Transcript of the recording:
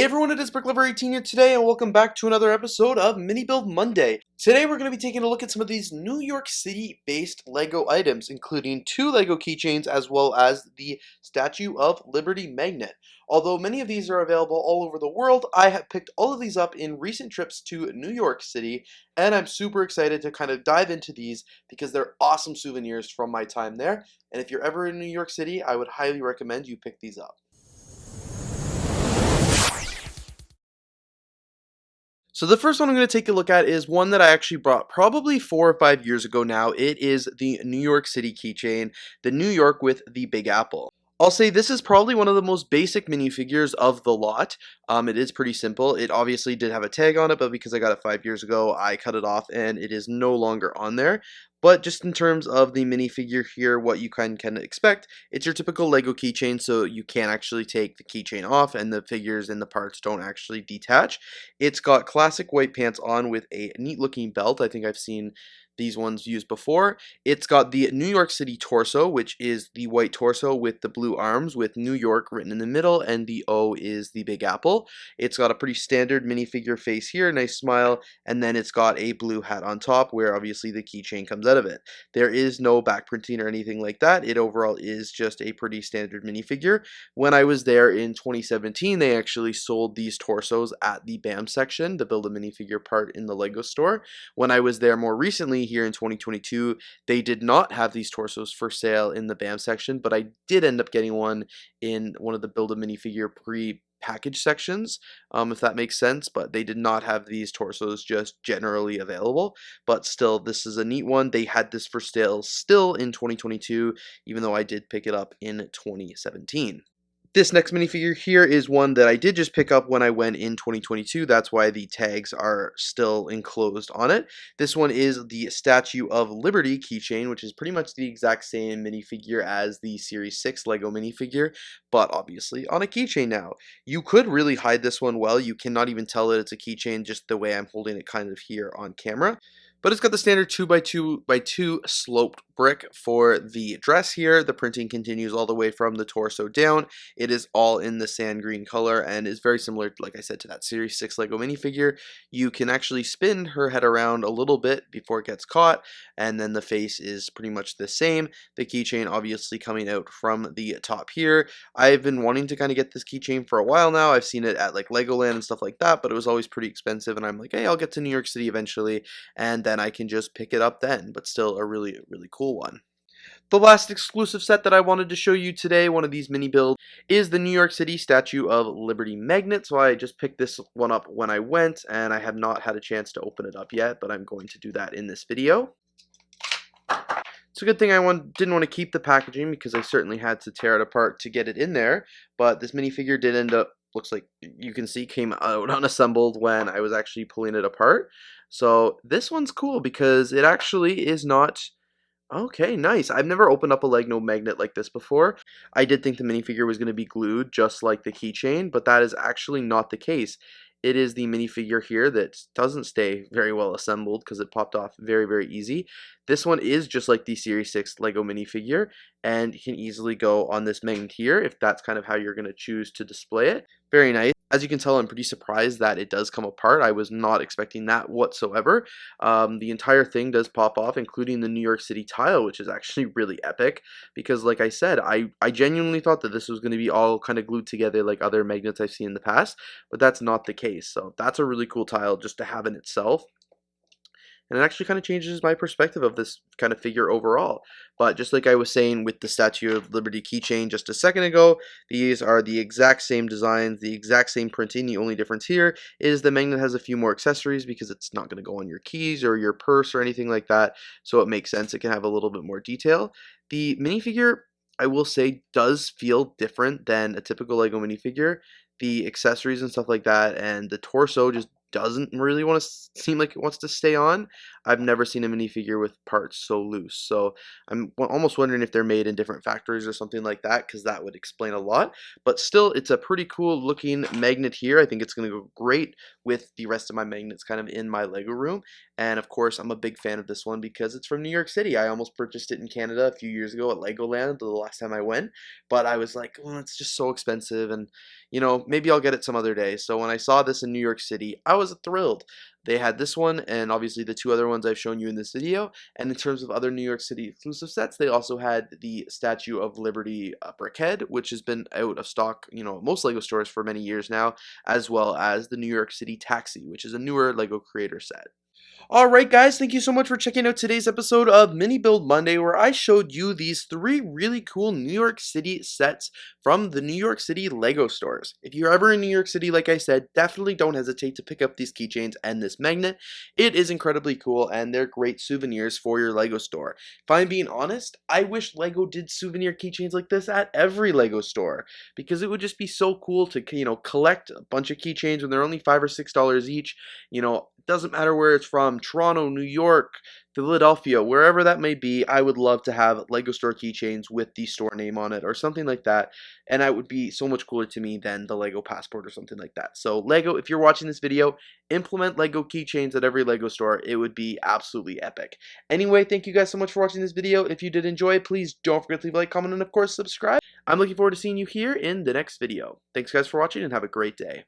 Hey everyone, it is BrickLover18 here today, and welcome back to another episode of Minibuild Monday. Today we're going to be taking a look at some of these New York City-based LEGO items, including 2 LEGO keychains as well as the Statue of Liberty magnet. Although many of these are available all over the world, I have picked all of these up in recent trips to New York City, and I'm super excited to kind of dive into these because they're awesome souvenirs from my time there. And if you're ever in New York City, I would highly recommend you pick these up. So the first one I'm going to take a look at is one that I actually brought probably 4 or 5 years ago now. It is the New York City keychain, the New York with the Big Apple. I'll say this is probably one of the most basic minifigures of the lot. It is pretty simple. It obviously did have a tag on it, but because I got it 5 years ago, I cut it off and it is no longer on there. But just in terms of the minifigure here, what you can expect, it's your typical Lego keychain, so you can't actually take the keychain off and the figures and the parts don't actually detach. It's got classic white pants on with a neat looking belt. I think I've seen these ones used before. It's got the New York City torso, which is the white torso with the blue arms with New York written in the middle, and the O is the Big Apple. It's got a pretty standard minifigure face here, nice smile, and then it's got a blue hat on top where obviously the keychain comes out of it. There is no back printing or anything like that. It overall is just a pretty standard minifigure. When I was there in 2017, they actually sold these torsos at the BAM section, the Build a Minifigure part in the LEGO store. When I was there more recently, here in 2022, they did not have these torsos for sale in the BAM section, but I did end up getting one in one of the Build a Minifigure pre-package sections, if that makes sense, but they did not have these torsos just generally available. But still, this is a neat one. They had this for sale still in 2022, even though I did pick it up in 2017. This next minifigure here is one that I did just pick up when I went in 2022. That's why the tags are still enclosed on it. This one is the Statue of Liberty Keychain, which is pretty much the exact same minifigure as the Series 6 LEGO minifigure, but obviously on a keychain now. You could really hide this one well. You cannot even tell that it's a keychain just the way I'm holding it kind of here on camera. But it's got the standard 2x2x2 sloped brick for the dress here. The printing continues all the way from the torso down. It is all in the sand green color and is very similar, like I said, to that Series 6 LEGO minifigure. You can actually spin her head around a little bit before it gets caught, and then the face is pretty much the same. The keychain obviously coming out from the top here. I've been wanting to kind of get this keychain for a while now. I've seen it at like Legoland and stuff like that, but it was always pretty expensive, and I'm like, hey, I'll get to New York City eventually, and then I can just pick it up then, but still a really cool one. The last exclusive set that I wanted to show you today, one of these mini builds, is the New York City Statue of Liberty magnet. So I just picked this one up when I went, and I have not had a chance to open it up yet, but I'm going to do that in this video. It's a good thing I didn't want to keep the packaging because I certainly had to tear it apart to get it in there, but this minifigure did end up, looks like you can see, came out unassembled when I was actually pulling it apart. So this one's cool because it actually is not. Okay, nice. I've never opened up a Lego magnet like this before. I did think the minifigure was going to be glued just like the keychain, but that is actually not the case. It is the minifigure here that doesn't stay very well assembled because it popped off very easy. This one is just like the Series 6 Lego minifigure and can easily go on this magnet here if that's kind of how you're going to choose to display it. Very nice. As you can tell, I'm pretty surprised that it does come apart. I was not expecting that whatsoever. The entire thing does pop off, including the New York City tile, which is actually really epic because, like I said, I genuinely thought that this was going to be all kind of glued together like other magnets I've seen in the past, but that's not the case. So that's a really cool tile just to have in itself. And it actually kind of changes my perspective of this kind of figure overall. But just like I was saying with the Statue of Liberty keychain just a second ago, these are the exact same designs, the exact same printing. The only difference here is the magnet has a few more accessories because it's not going to go on your keys or your purse or anything like that. So it makes sense. It can have a little bit more detail. The minifigure, I will say, does feel different than a typical Lego minifigure. The accessories and stuff like that and the torso just doesn't really want to seem like it wants to stay on. I've never seen a minifigure with parts so loose. So I'm almost wondering if they're made in different factories or something like that, because that would explain a lot. But still, it's a pretty cool looking magnet here. I think it's going to go great with the rest of my magnets kind of in my Lego room. And of course, I'm a big fan of this one because it's from New York City. I almost purchased it in Canada a few years ago at Legoland the last time I went, but I was like, oh, it's just so expensive, and maybe I'll get it some other day. So when I saw this in New York City, I was thrilled. They had this one and obviously the two other ones I've shown you in this video. And in terms of other New York City exclusive sets, they also had the Statue of Liberty brickhead, which has been out of stock, at most Lego stores for many years now, as well as the New York City taxi, which is a newer Lego creator set. Alright guys, thank you so much for checking out today's episode of Mini Build Monday, where I showed you these three really cool New York City sets from the New York City Lego stores. If you're ever in New York City, like I said, definitely don't hesitate to pick up these keychains and this magnet. It is incredibly cool and they're great souvenirs for your Lego store. If I'm being honest, I wish Lego did souvenir keychains like this at every Lego store, because it would just be so cool to, collect a bunch of keychains when they're only $5 or $6 each. Doesn't matter where it's from, Toronto, New York, Philadelphia, wherever that may be. I would love to have Lego store keychains with the store name on it or something like that, and that would be so much cooler to me than the Lego passport or something like that. So Lego, if you're watching this video, implement Lego keychains at every Lego store. It would be absolutely epic. Anyway, thank you guys so much for watching this video. If you did enjoy it, please don't forget to leave a like, comment, and of course subscribe. I'm looking forward to seeing you here in the next video. Thanks guys for watching and have a great day.